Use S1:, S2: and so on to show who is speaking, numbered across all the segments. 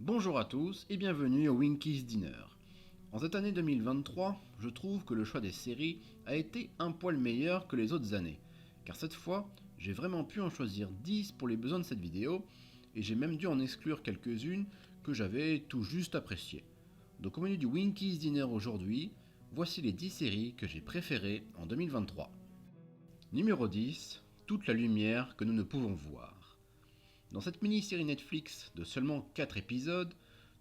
S1: Bonjour à tous et bienvenue au Winkies Dinner. En cette année 2023, je trouve que le choix des séries a été un poil meilleur que les autres années, car cette fois, j'ai vraiment pu en choisir 10 pour les besoins de cette vidéo, et j'ai même dû en exclure quelques-unes que j'avais tout juste appréciées. Donc au menu du Winkies Dinner aujourd'hui, voici les 10 séries que j'ai préférées en 2023. Numéro 10, Toute la lumière que nous ne pouvons voir. Dans cette mini-série Netflix de seulement 4 épisodes,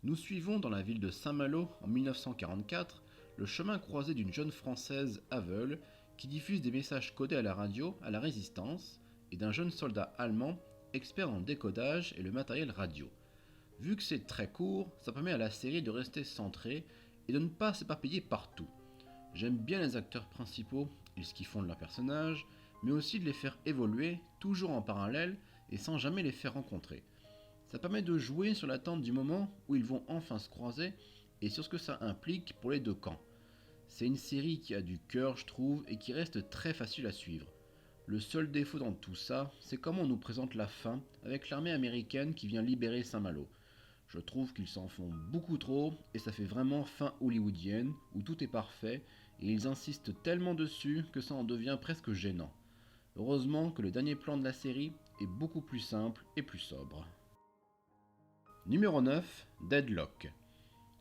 S1: nous suivons dans la ville de Saint-Malo en 1944 le chemin croisé d'une jeune Française aveugle qui diffuse des messages codés à la radio à la résistance et d'un jeune soldat allemand expert en décodage et le matériel radio. Vu que c'est très court, ça permet à la série de rester centrée et de ne pas s'éparpiller partout. J'aime bien les acteurs principaux et ce qu'ils font de leurs personnages, mais aussi de les faire évoluer, toujours en parallèle et sans jamais les faire rencontrer. Ça permet de jouer sur l'attente du moment où ils vont enfin se croiser et sur ce que ça implique pour les deux camps. C'est une série qui a du cœur, je trouve, et qui reste très facile à suivre. Le seul défaut dans tout ça, c'est comment on nous présente la fin avec l'armée américaine qui vient libérer Saint-Malo. Je trouve qu'ils s'en font beaucoup trop et ça fait vraiment fin hollywoodienne où tout est parfait et ils insistent tellement dessus que ça en devient presque gênant. Heureusement que le dernier plan de la série est beaucoup plus simple et plus sobre. Numéro 9, Deadlock.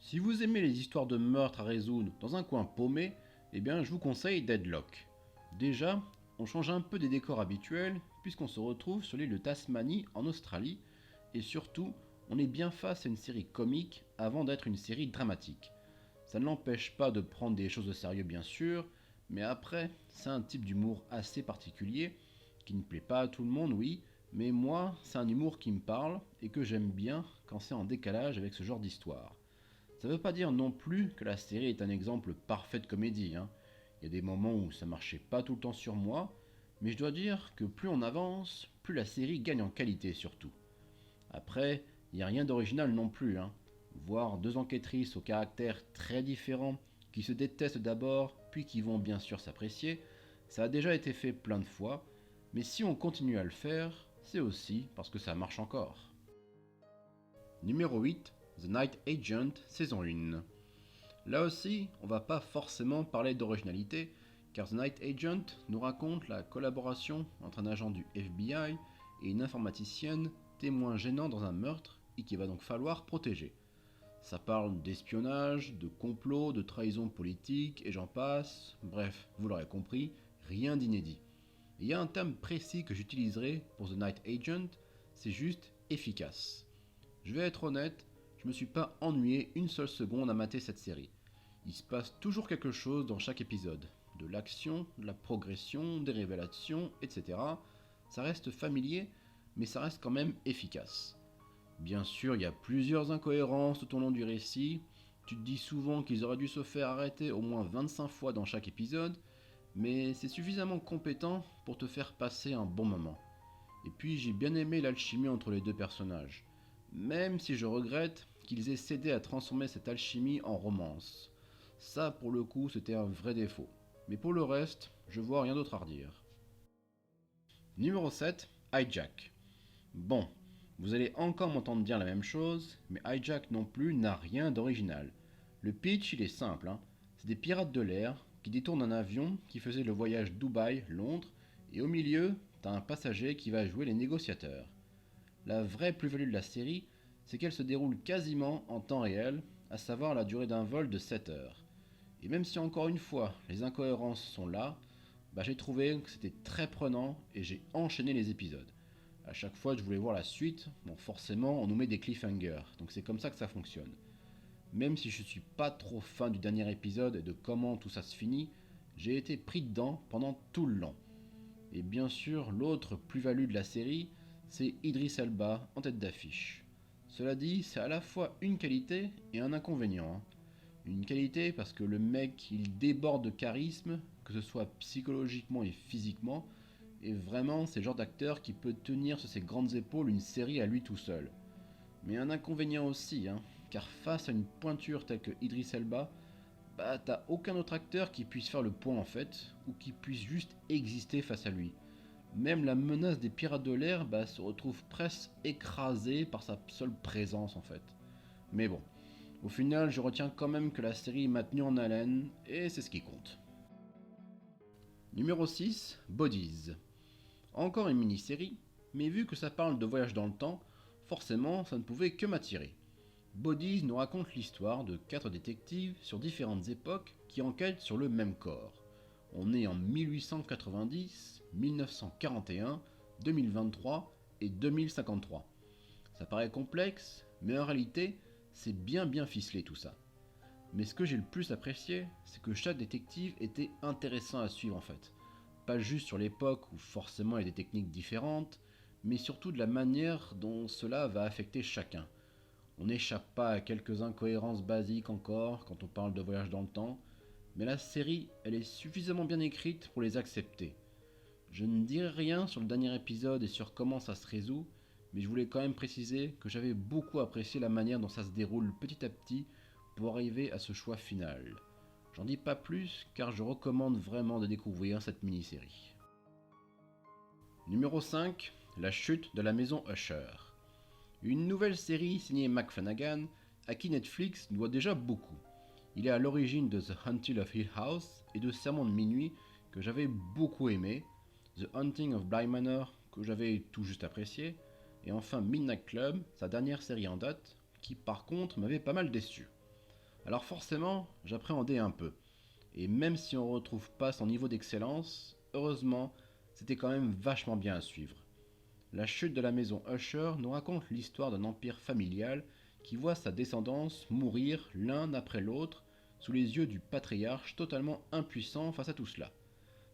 S1: Si vous aimez les histoires de meurtres à résoudre dans un coin paumé, eh bien je vous conseille Deadlock. Déjà, on change un peu des décors habituels puisqu'on se retrouve sur l'île de Tasmanie en Australie et surtout, on est bien face à une série comique avant d'être une série dramatique. Ça ne l'empêche pas de prendre des choses au sérieux bien sûr, mais après, c'est un type d'humour assez particulier qui ne plaît pas à tout le monde, oui, mais moi, c'est un humour qui me parle et que j'aime bien quand c'est en décalage avec ce genre d'histoire. Ça veut pas dire non plus que la série est un exemple parfait de comédie, hein. Il y a des moments où ça marchait pas tout le temps sur moi, mais je dois dire que plus on avance, plus la série gagne en qualité surtout. Après, il n'y a rien d'original non plus, hein. Voir deux enquêtrices au caractère très différent, qui se détestent d'abord, puis qui vont bien sûr s'apprécier, ça a déjà été fait plein de fois, mais si on continue à le faire, c'est aussi parce que ça marche encore. Numéro 8, The Night Agent, saison 1. Là aussi, on va pas forcément parler d'originalité, car The Night Agent nous raconte la collaboration entre un agent du FBI et une informaticienne témoin gênant dans un meurtre et qu'il va donc falloir protéger. Ça parle d'espionnage, de complot, de trahison politique et j'en passe. Bref, vous l'aurez compris, rien d'inédit. Il y a un terme précis que j'utiliserai pour The Night Agent, c'est juste efficace. Je vais être honnête, je me suis pas ennuyé une seule seconde à mater cette série. Il se passe toujours quelque chose dans chaque épisode. De l'action, de la progression, des révélations, etc. Ça reste familier, mais ça reste quand même efficace. Bien sûr, il y a plusieurs incohérences tout au long du récit. Tu te dis souvent qu'ils auraient dû se faire arrêter au moins 25 fois dans chaque épisode, mais c'est suffisamment compétent pour te faire passer un bon moment. Et puis j'ai bien aimé l'alchimie entre les deux personnages, même si je regrette qu'ils aient cédé à transformer cette alchimie en romance. Ça pour le coup c'était un vrai défaut. Mais pour le reste, je vois rien d'autre à redire. Numéro 7, Hijack. Bon, vous allez encore m'entendre dire la même chose, mais Hijack non plus n'a rien d'original. Le pitch il est simple, hein. C'est des pirates de l'air qui détournent un avion qui faisait le voyage Dubaï-Londres, et au milieu, t'as un passager qui va jouer les négociateurs. La vraie plus-value de la série, c'est qu'elle se déroule quasiment en temps réel, à savoir la durée d'un vol de 7 heures. Et même si encore une fois les incohérences sont là, j'ai trouvé que c'était très prenant et j'ai enchaîné les épisodes. À chaque fois je voulais voir la suite, bon forcément on nous met des cliffhangers, donc c'est comme ça que ça fonctionne. Même si je suis pas trop fan du dernier épisode et de comment tout ça se finit, j'ai été pris dedans pendant tout le long. Et bien sûr, l'autre plus-value de la série, c'est Idris Elba en tête d'affiche. Cela dit, c'est à la fois une qualité et un inconvénient, hein. Une qualité parce que le mec, il déborde de charisme, que ce soit psychologiquement et physiquement, et vraiment, c'est le genre d'acteur qui peut tenir sur ses grandes épaules une série à lui tout seul. Mais un inconvénient aussi, hein, car face à une pointure telle que Idris Elba, t'as aucun autre acteur qui puisse faire le point en fait, ou qui puisse juste exister face à lui. Même la menace des pirates de l'air se retrouve presque écrasée par sa seule présence en fait. Mais bon, au final, je retiens quand même que la série m'a tenu en haleine, et c'est ce qui compte. Numéro 6, Bodies. Encore une mini-série, mais vu que ça parle de voyage dans le temps, forcément ça ne pouvait que m'attirer. Bodies nous raconte l'histoire de 4 détectives sur différentes époques qui enquêtent sur le même corps. On est en 1890, 1941, 2023 et 2053. Ça paraît complexe, mais en réalité, c'est bien ficelé tout ça. Mais ce que j'ai le plus apprécié, c'est que chaque détective était intéressant à suivre en fait. Pas juste sur l'époque où forcément il y a des techniques différentes, mais surtout de la manière dont cela va affecter chacun. On n'échappe pas à quelques incohérences basiques encore quand on parle de voyage dans le temps, mais la série, elle est suffisamment bien écrite pour les accepter. Je ne dirai rien sur le dernier épisode et sur comment ça se résout, mais je voulais quand même préciser que j'avais beaucoup apprécié la manière dont ça se déroule petit à petit pour arriver à ce choix final. J'en dis pas plus car je recommande vraiment de découvrir cette mini-série. Numéro 5, La chute de la maison Usher. Une nouvelle série signée Mike Flanagan à qui Netflix doit déjà beaucoup. Il est à l'origine de The Haunting of Hill House et de Sermon de minuit que j'avais beaucoup aimé, The Haunting of Bly Manor que j'avais tout juste apprécié, et enfin Midnight Club, sa dernière série en date, qui par contre m'avait pas mal déçu. Alors forcément, j'appréhendais un peu, et même si on ne retrouve pas son niveau d'excellence, heureusement, c'était quand même vachement bien à suivre. La chute de la maison Usher nous raconte l'histoire d'un empire familial qui voit sa descendance mourir l'un après l'autre sous les yeux du patriarche totalement impuissant face à tout cela.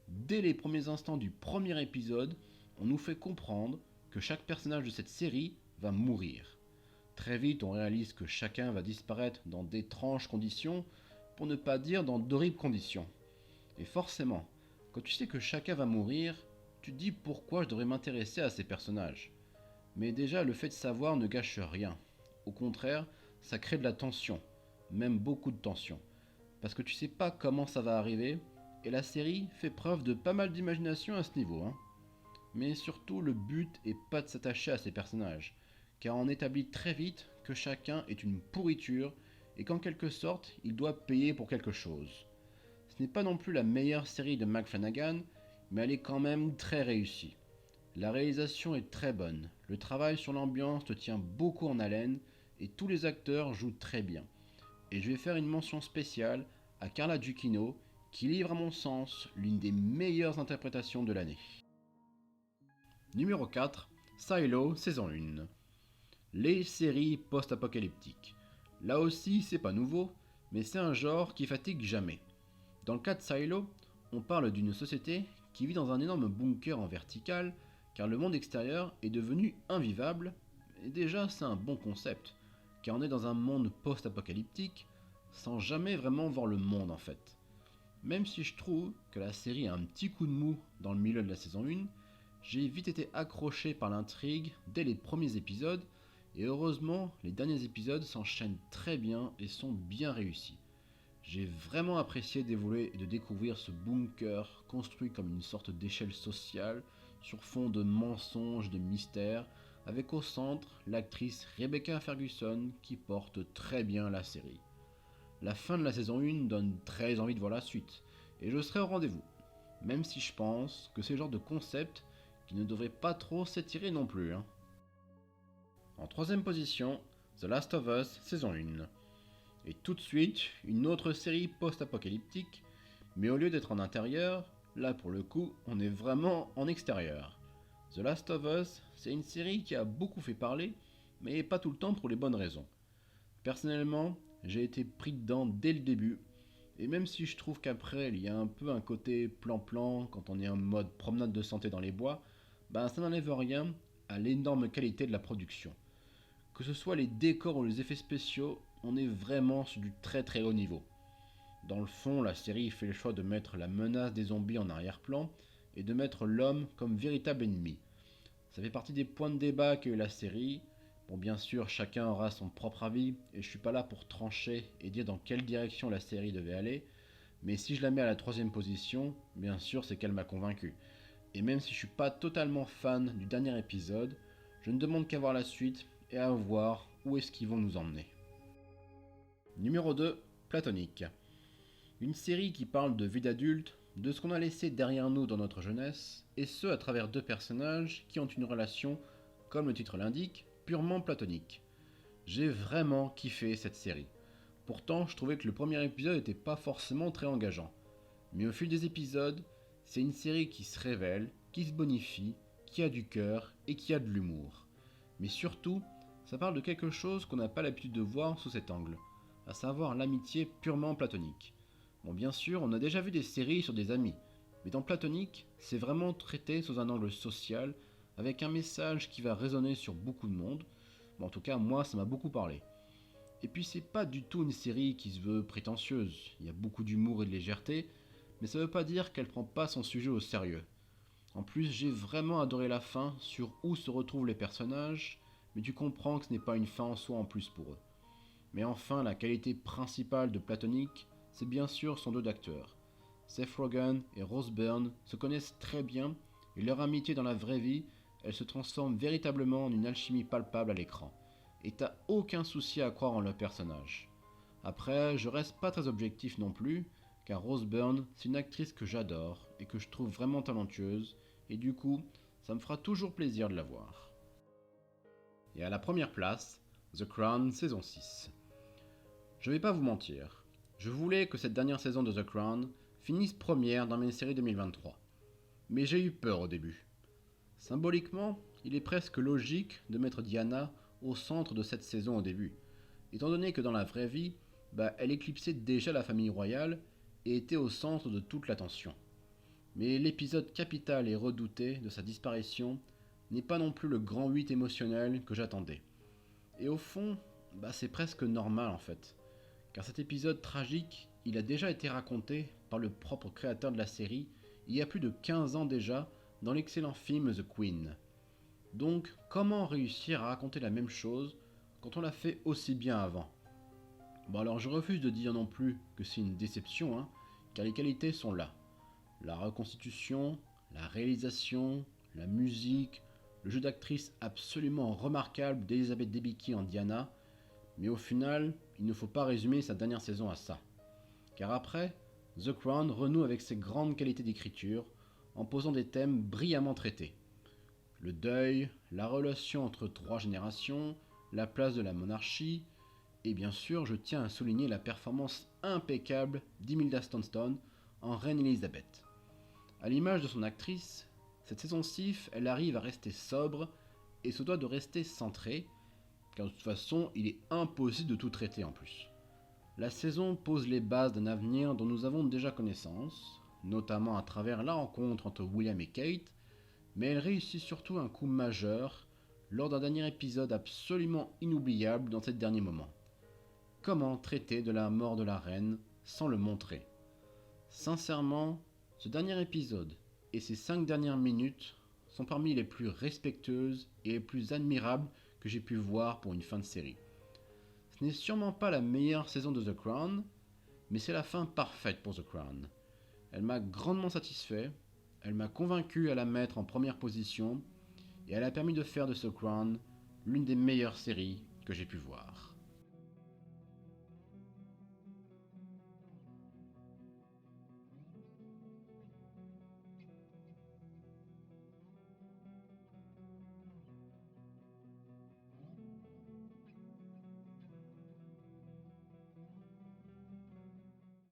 S1: Dès les premiers instants du premier épisode, on nous fait comprendre que chaque personnage de cette série va mourir. Très vite, on réalise que chacun va disparaître dans d'étranges conditions, pour ne pas dire dans d'horribles conditions. Et forcément, quand tu sais que chacun va mourir, tu te dis pourquoi je devrais m'intéresser à ces personnages. Mais déjà, le fait de savoir ne gâche rien. Au contraire, ça crée de la tension, même beaucoup de tension. Parce que tu sais pas comment ça va arriver, et la série fait preuve de pas mal d'imagination à ce niveau. Mais surtout, le but est pas de s'attacher à ces personnages, car on établit très vite que chacun est une pourriture et qu'en quelque sorte, il doit payer pour quelque chose. Ce n'est pas non plus la meilleure série de Mike Flanagan, mais elle est quand même très réussie. La réalisation est très bonne, le travail sur l'ambiance te tient beaucoup en haleine et tous les acteurs jouent très bien. Et je vais faire une mention spéciale à Carla Giuchino qui livre à mon sens l'une des meilleures interprétations de l'année. Numéro 4, Silo saison 1. Les séries post-apocalyptiques. Là aussi, c'est pas nouveau, mais c'est un genre qui fatigue jamais. Dans le cas de Silo, on parle d'une société qui vit dans un énorme bunker en vertical car le monde extérieur est devenu invivable, et déjà c'est un bon concept, car on est dans un monde post-apocalyptique sans jamais vraiment voir le monde en fait. Même si je trouve que la série a un petit coup de mou dans le milieu de la saison 1, j'ai vite été accroché par l'intrigue dès les premiers épisodes, et heureusement les derniers épisodes s'enchaînent très bien et sont bien réussis. J'ai vraiment apprécié d'évoluer et de découvrir ce bunker construit comme une sorte d'échelle sociale sur fond de mensonges, de mystères, avec au centre l'actrice Rebecca Ferguson qui porte très bien la série. La fin de la saison 1 donne très envie de voir la suite, et je serai au rendez-vous, même si je pense que c'est le genre de concept qui ne devrait pas trop s'étirer non plus. En troisième position, The Last of Us saison 1. Et tout de suite, une autre série post-apocalyptique, mais au lieu d'être en intérieur, là pour le coup, on est vraiment en extérieur. The Last of Us, c'est une série qui a beaucoup fait parler, mais pas tout le temps pour les bonnes raisons. Personnellement, j'ai été pris dedans dès le début, et même si je trouve qu'après il y a un peu un côté plan-plan quand on est en mode promenade de santé dans les bois, ça n'enlève rien à l'énorme qualité de la production. Que ce soit les décors ou les effets spéciaux, on est vraiment sur du très haut niveau. Dans le fond, la série fait le choix de mettre la menace des zombies en arrière-plan et de mettre l'homme comme véritable ennemi. Ça fait partie des points de débat qu'a eu la série. Bon, bien sûr, chacun aura son propre avis et je suis pas là pour trancher et dire dans quelle direction la série devait aller, mais si je la mets à la troisième position, bien sûr, c'est qu'elle m'a convaincu. Et même si je suis pas totalement fan du dernier épisode, je ne demande qu'à voir la suite et à voir où est-ce qu'ils vont nous emmener. Numéro 2, Platonique. Une série qui parle de vie d'adulte, de ce qu'on a laissé derrière nous dans notre jeunesse, et ce à travers deux personnages qui ont une relation, comme le titre l'indique, purement platonique. J'ai vraiment kiffé cette série. Pourtant, je trouvais que le premier épisode n'était pas forcément très engageant. Mais au fil des épisodes, c'est une série qui se révèle, qui se bonifie, qui a du cœur et qui a de l'humour. Mais surtout, ça parle de quelque chose qu'on n'a pas l'habitude de voir sous cet angle, à savoir l'amitié purement platonique. Bon, bien sûr, on a déjà vu des séries sur des amis, mais dans Platonique, c'est vraiment traité sous un angle social, avec un message qui va résonner sur beaucoup de monde. Bon, en tout cas, moi, ça m'a beaucoup parlé. Et puis, c'est pas du tout une série qui se veut prétentieuse. Il y a beaucoup d'humour et de légèreté, mais ça veut pas dire qu'elle prend pas son sujet au sérieux. En plus, j'ai vraiment adoré la fin sur où se retrouvent les personnages, mais tu comprends que ce n'est pas une fin en soi en plus pour eux. Mais enfin, la qualité principale de Platonique, c'est bien sûr son duo d'acteurs. Seth Rogen et Rose Byrne se connaissent très bien et leur amitié dans la vraie vie, elle se transforme véritablement en une alchimie palpable à l'écran. Et t'as aucun souci à croire en leur personnage. Après, je reste pas très objectif non plus, car Rose Byrne, c'est une actrice que j'adore et que je trouve vraiment talentueuse, et du coup, ça me fera toujours plaisir de la voir. Et à la première place, The Crown saison 6. Je vais pas vous mentir, je voulais que cette dernière saison de The Crown finisse première dans mes séries 2023. Mais j'ai eu peur au début. Symboliquement, il est presque logique de mettre Diana au centre de cette saison au début, étant donné que dans la vraie vie, elle éclipsait déjà la famille royale et était au centre de toute l'attention. Mais l'épisode capital et redouté de sa disparition n'est pas non plus le grand 8 émotionnel que j'attendais. Et au fond, c'est presque normal en fait, car cet épisode tragique, il a déjà été raconté par le propre créateur de la série il y a plus de 15 ans déjà dans l'excellent film The Queen. Donc, comment réussir à raconter la même chose quand on l'a fait aussi bien avant? Bon alors je refuse de dire non plus que c'est une déception, car les qualités sont là. La reconstitution, la réalisation, la musique, le jeu d'actrice absolument remarquable d'Elizabeth Debicki en Diana, mais au final, il ne faut pas résumer sa dernière saison à ça. Car après, The Crown renoue avec ses grandes qualités d'écriture, en posant des thèmes brillamment traités. Le deuil, la relation entre trois générations, la place de la monarchie, et bien sûr, je tiens à souligner la performance impeccable d'Imelda Staunton en Reine Elisabeth. À l'image de son actrice, cette saison 6, elle arrive à rester sobre et se doit de rester centrée, car de toute façon, il est impossible de tout traiter en plus. La saison pose les bases d'un avenir dont nous avons déjà connaissance, notamment à travers la rencontre entre William et Kate, mais elle réussit surtout un coup majeur lors d'un dernier épisode absolument inoubliable dans ces derniers moments. Comment traiter de la mort de la reine sans le montrer? Sincèrement, ce dernier épisode et ces 5 dernières minutes sont parmi les plus respectueuses et les plus admirables que j'ai pu voir pour une fin de série. Ce n'est sûrement pas la meilleure saison de The Crown, mais c'est la fin parfaite pour The Crown. Elle m'a grandement satisfait, elle m'a convaincu à la mettre en première position, et elle a permis de faire de The Crown l'une des meilleures séries que j'ai pu voir.